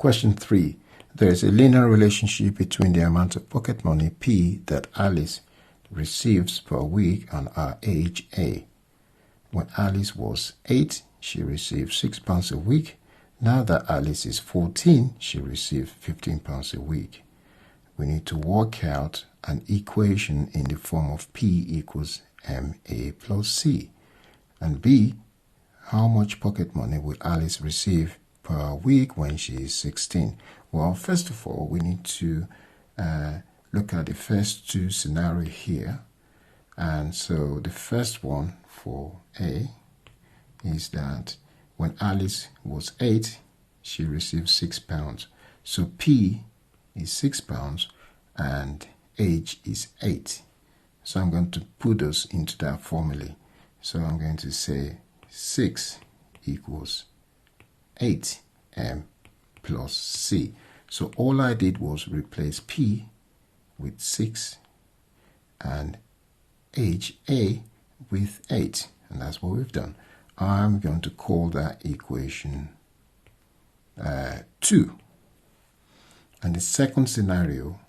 Question 3. There is a linear relationship between the amount of pocket money P that Alice receives per week and her age A. When Alice was 8, she received £6 a week. Now that Alice is 14, she receives £15 a week. We need to work out an equation in the form of P equals MA plus C. And B, how much pocket money will Alice receive per week when she is 16? Well, first of all, we need to look at the first two scenarios here. And so the first one for A is that when Alice was 8, she received £6. So P is £6 and age is 8. So I'm going to put those into that formula. So I'm going to say 6 equals 8M plus C. So all I did was replace P with 6 and age A with 8. And that's what we've done. I'm going to call that equation 2. And the second scenario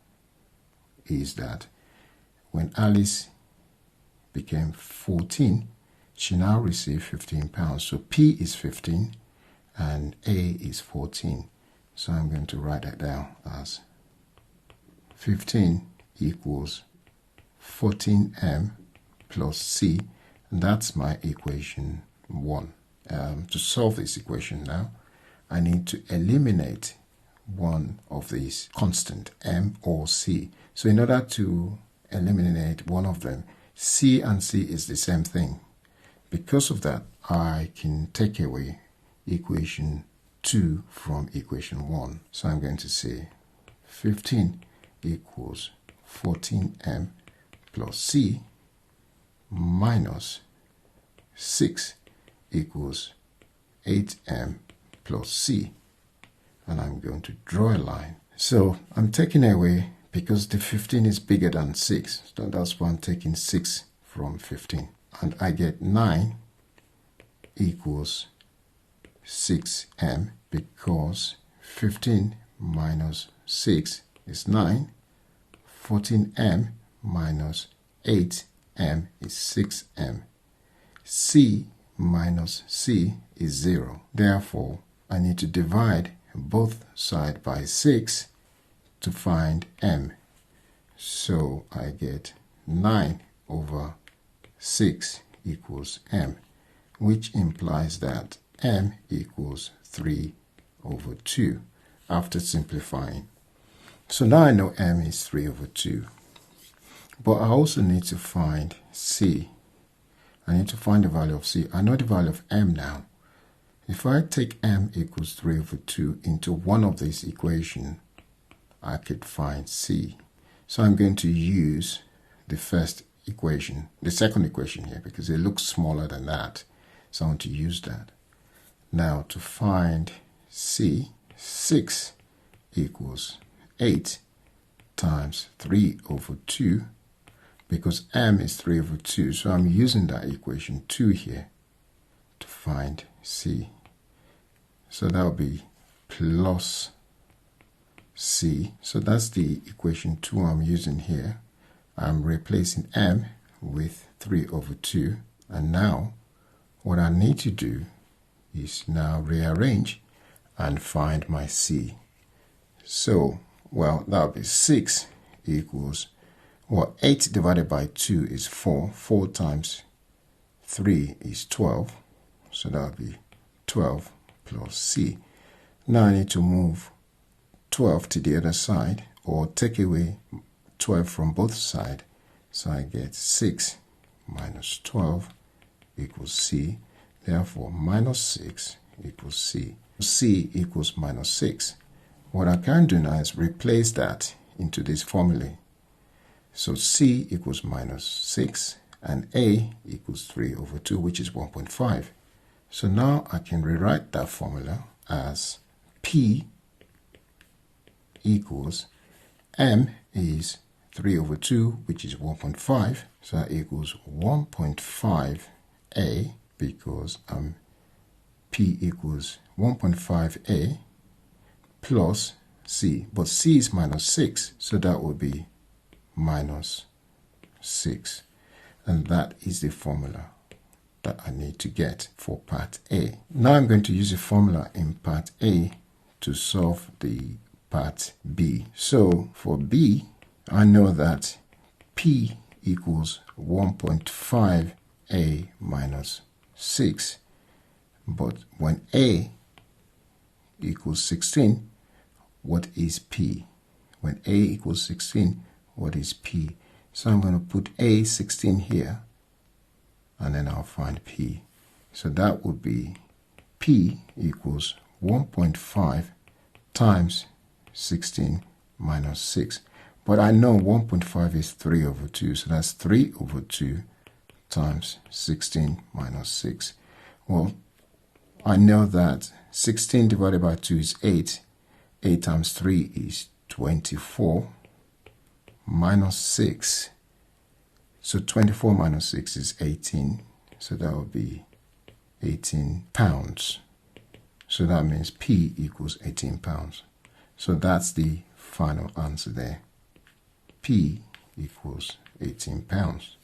is that when Alice became 14, she now received £15. So P is 15 and A is 14. So I'm going to write that down as 15 equals 14M plus C. And that's my equation 1. To solve this equation now, I need to eliminate one of these constant, M or C. So in order to eliminate one of them, C and C is the same thing. Because of that, I can take away equation 2 from equation 1. So I'm going to say 15 equals 14M plus C minus 6 equals 8M plus C. And I'm going to draw a line. So I'm taking away, because the 15 is bigger than 6. So that's why I'm taking 6 from 15. And I get 9 equals 6M, because 15 minus 6 is 9. 14M minus 8M is 6M. C minus C is 0. Therefore, I need to divide both sides by 6 to find M. So I get 9 over 6 equals M, which implies that M equals 3 over 2 after simplifying. So now I know M is 3 over 2. But I also need to find C. I need to find the value of C. I know the value of M now. If I take M equals 3 over 2 into one of these equations, I could find C. So I'm going to use the first equation, the second equation here, because it looks smaller than that. So I want to use that. Now to find C, 6 equals 8 times 3 over 2, because M is 3 over 2. So I'm using that equation 2 here to find C. So that will be plus C. So that's the equation 2 I'm using here. I'm replacing M with 3 over 2. And now what I need to do is now rearrange and find my C. So, well, that will be 6 equals, well, 8 divided by 2 is 4. 4 times 3 is 12. So that will be 12 plus C. Now I need to move 12 to the other side, or take away 12 from both sides. So I get 6 minus 12 equals C. Therefore, minus 6 equals C. C equals minus 6. What I can do now is replace that into this formula. So C equals minus 6 and A equals 3 over 2, which is 1.5. So now I can rewrite that formula as P equals M is 3 over 2, which is 1.5. So that equals 1.5A, because P equals 1.5A plus C. But C is minus 6, so that will be minus 6. And that is the formula that I need to get for part A. Now I'm going to use a formula in part A to solve the part B. So for B, I know that P equals 1.5A minus 6. But when A equals 16, what is P? When A equals 16, what is P? So I'm going to put A 16 here, and then I'll find P. So that would be P equals 1.5 times 16 minus 6. But I know 1.5 is 3 over 2, so that's 3 over 2 times 16 minus 6. Well, I know that 16 divided by 2 is 8. 8 times 3 is 24 minus 6. So 24 minus 6 is 18. So that would be 18 pounds. So that means P equals 18 pounds. So that's the final answer there. P equals 18 pounds.